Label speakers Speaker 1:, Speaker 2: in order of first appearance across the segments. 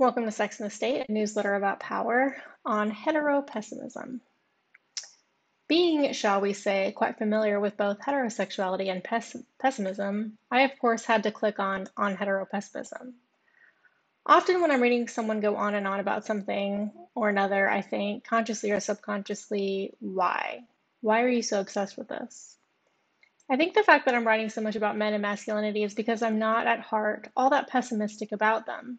Speaker 1: Welcome to Sex and the State, a newsletter about power on heteropessimism. Being, shall we say, quite familiar with both heterosexuality and pessimism, I of course had to click on heteropessimism. Often when I'm reading someone go on and on about something or another, I think, consciously or subconsciously, why? Why are you so obsessed with this? I think the fact that I'm writing so much about men and masculinity is because I'm not at heart all that pessimistic about them.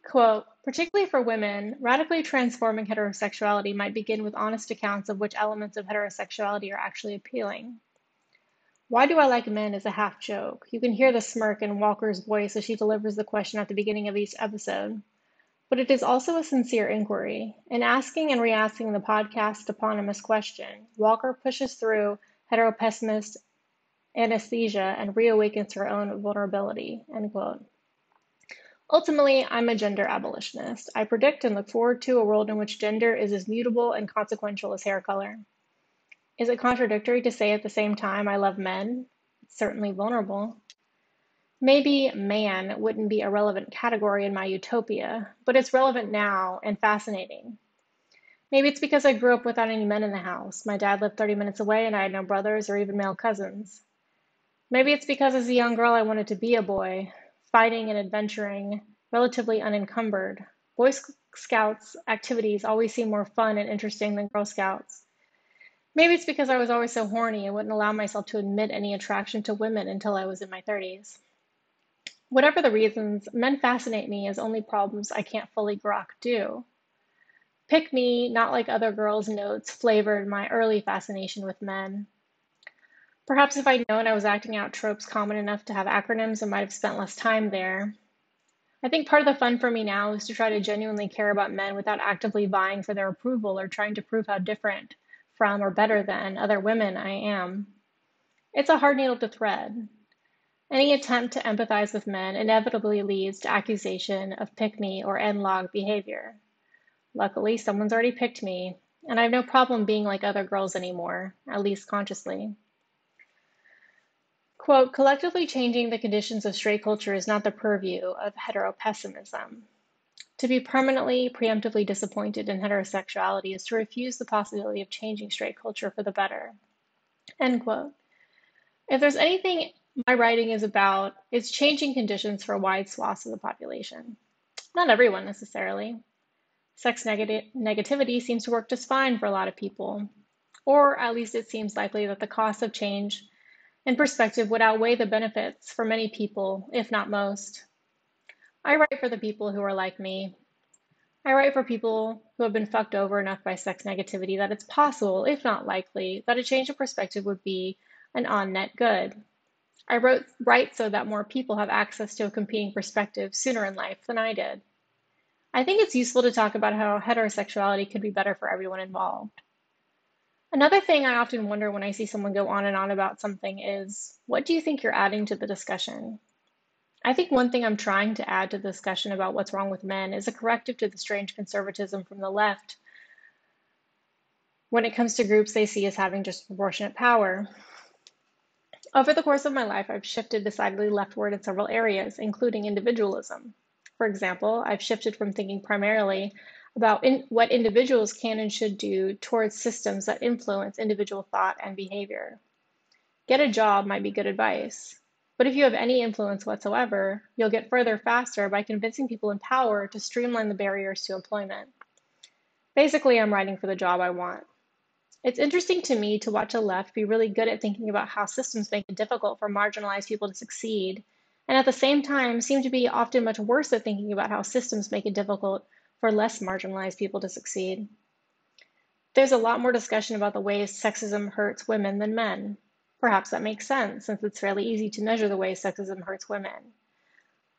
Speaker 1: Quote, particularly for women, radically transforming heterosexuality might begin with honest accounts of which elements of heterosexuality are actually appealing. Why do I like men is a half joke. You can hear the smirk in Walker's voice as she delivers the question at the beginning of each episode. But it is also a sincere inquiry. In asking and re-asking the podcast eponymous question, Walker pushes through heteropessimist anesthesia and reawakens her own vulnerability, end quote. Ultimately, I'm a gender abolitionist. I predict and look forward to a world in which gender is as mutable and consequential as hair color. Is it contradictory to say at the same time I love men? It's certainly vulnerable. Maybe man wouldn't be a relevant category in my utopia, but it's relevant now and fascinating. Maybe it's because I grew up without any men in the house. My dad lived 30 minutes away and I had no brothers or even male cousins. Maybe it's because as a young girl I wanted to be a boy, fighting and adventuring, relatively unencumbered. Boy Scouts activities always seem more fun and interesting than Girl Scouts. Maybe it's because I was always so horny and wouldn't allow myself to admit any attraction to women until I was in my 30s. Whatever the reasons, men fascinate me as only problems I can't fully grok do. Pick me, not like other girls' notes flavored my early fascination with men. Perhaps if I'd known I was acting out tropes common enough to have acronyms, I might have spent less time there. I think part of the fun for me now is to try to genuinely care about men without actively vying for their approval or trying to prove how different from or better than other women I am. It's a hard needle to thread. Any attempt to empathize with men inevitably leads to accusation of pick-me or end-log behavior. Luckily, someone's already picked me, and I have no problem being like other girls anymore, at least consciously. Quote, collectively changing the conditions of straight culture is not the purview of heteropessimism. To be permanently, preemptively disappointed in heterosexuality is to refuse the possibility of changing straight culture for the better. End quote. If there's anything my writing is about, it's changing conditions for wide swaths of the population. Not everyone necessarily. Sex negativity seems to work just fine for a lot of people, or at least it seems likely that the cost of change and perspective would outweigh the benefits for many people, if not most. I write for the people who are like me. I write for people who have been fucked over enough by sex negativity that it's possible, if not likely, that a change of perspective would be an on-net good. I write so that more people have access to a competing perspective sooner in life than I did. I think it's useful to talk about how heterosexuality could be better for everyone involved. Another thing I often wonder when I see someone go on and on about something is, what do you think you're adding to the discussion? I think one thing I'm trying to add to the discussion about what's wrong with men is a corrective to the strange conservatism from the left when it comes to groups they see as having disproportionate power. Over the course of my life, I've shifted decidedly leftward in several areas, including individualism. For example, I've shifted from thinking primarily about what individuals can and should do towards systems that influence individual thought and behavior. Get a job might be good advice, but if you have any influence whatsoever, you'll get further faster by convincing people in power to streamline the barriers to employment. Basically, I'm writing for the job I want. It's interesting to me to watch the left be really good at thinking about how systems make it difficult for marginalized people to succeed, and at the same time seem to be often much worse at thinking about how systems make it difficult for less marginalized people to succeed. There's a lot more discussion about the ways sexism hurts women than men. Perhaps that makes sense, since it's fairly easy to measure the ways sexism hurts women.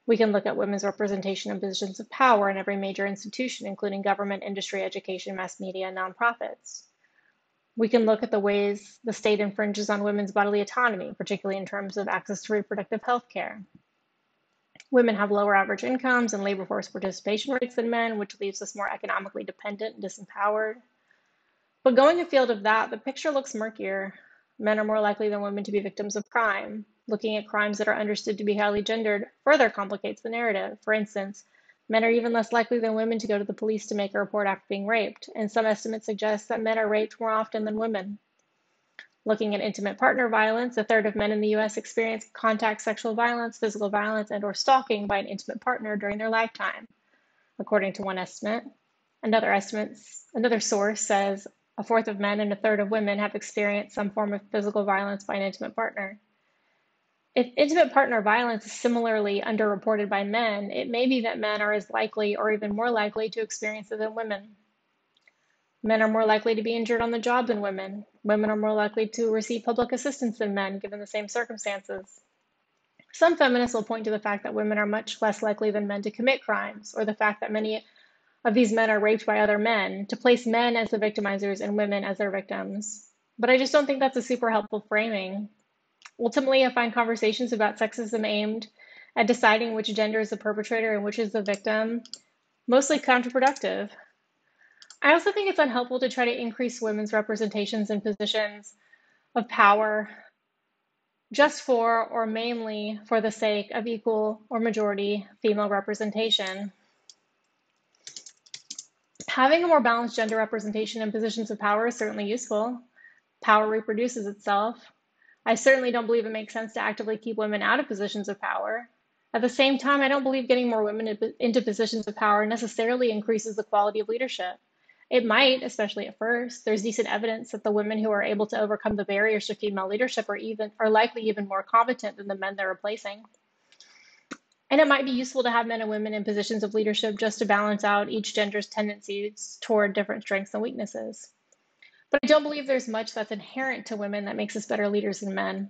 Speaker 1: We can look at women's representation in positions of power in every major institution, including government, industry, education, mass media, and nonprofits. We can look at the ways the state infringes on women's bodily autonomy, particularly in terms of access to reproductive health care. Women have lower average incomes and labor force participation rates than men, which leaves us more economically dependent and disempowered. But going afield of that, the picture looks murkier. Men are more likely than women to be victims of crime. Looking at crimes that are understood to be highly gendered further complicates the narrative. For instance, Men are even less likely than women to go to the police to make a report after being raped, and some estimates suggest that men are raped more often than women. Looking at intimate partner violence, a third of men in the US experience contact sexual violence, physical violence, and/or stalking by an intimate partner during their lifetime, according to one estimate. Another source says a fourth of men and a third of women have experienced some form of physical violence by an intimate partner. If intimate partner violence is similarly underreported by men, it may be that men are as likely or even more likely to experience it than women. Men are more likely to be injured on the job than women. Women are more likely to receive public assistance than men, given the same circumstances. Some feminists will point to the fact that women are much less likely than men to commit crimes, or the fact that many of these men are raped by other men, to place men as the victimizers and women as their victims. But I just don't think that's a super helpful framing. Ultimately, I find conversations about sexism aimed at deciding which gender is the perpetrator and which is the victim mostly counterproductive. I also think it's unhelpful to try to increase women's representations in positions of power just for or mainly for the sake of equal or majority female representation. Having a more balanced gender representation in positions of power is certainly useful. Power reproduces itself. I certainly don't believe it makes sense to actively keep women out of positions of power. At the same time, I don't believe getting more women into positions of power necessarily increases the quality of leadership. It might, especially at first. There's decent evidence that the women who are able to overcome the barriers to female leadership are likely even more competent than the men they're replacing. And it might be useful to have men and women in positions of leadership just to balance out each gender's tendencies toward different strengths and weaknesses. But I don't believe there's much that's inherent to women that makes us better leaders than men.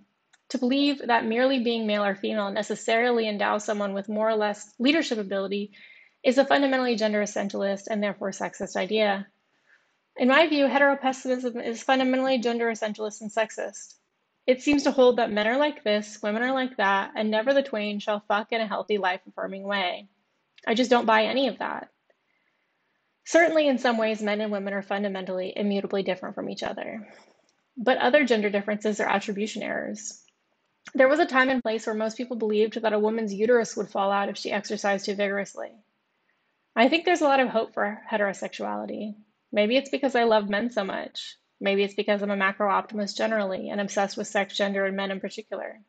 Speaker 1: To believe that merely being male or female necessarily endows someone with more or less leadership ability is a fundamentally gender essentialist and therefore sexist idea. In my view, heteropessimism is fundamentally gender essentialist and sexist. It seems to hold that men are like this, women are like that, and never the twain shall fuck in a healthy, life-affirming way. I just don't buy any of that. Certainly, in some ways, men and women are fundamentally, immutably different from each other. But other gender differences are attribution errors. There was a time and place where most people believed that a woman's uterus would fall out if she exercised too vigorously. I think there's a lot of hope for heterosexuality. Maybe it's because I love men so much. Maybe it's because I'm a macro optimist generally and obsessed with sex, gender, and men in particular.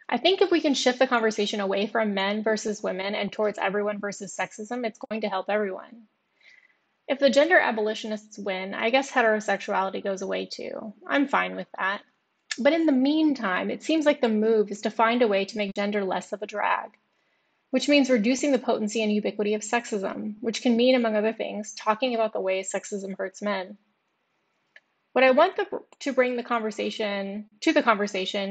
Speaker 1: I think if we can shift the conversation away from men versus women and towards everyone versus sexism, it's going to help everyone. If the gender abolitionists win, I guess heterosexuality goes away too. I'm fine with that. But in the meantime, it seems like the move is to find a way to make gender less of a drag, which means reducing the potency and ubiquity of sexism, which can mean, among other things, talking about the ways sexism hurts men. What I want to bring the conversation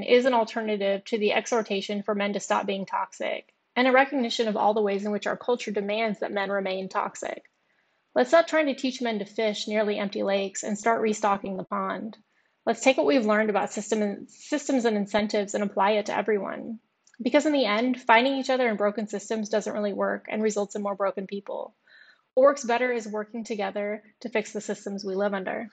Speaker 1: is an alternative to the exhortation for men to stop being toxic, and a recognition of all the ways in which our culture demands that men remain toxic. Let's stop trying to teach men to fish nearly empty lakes and start restocking the pond. Let's take what we've learned about systems and incentives and apply it to everyone. Because in the end, fighting each other in broken systems doesn't really work and results in more broken people. What works better is working together to fix the systems we live under.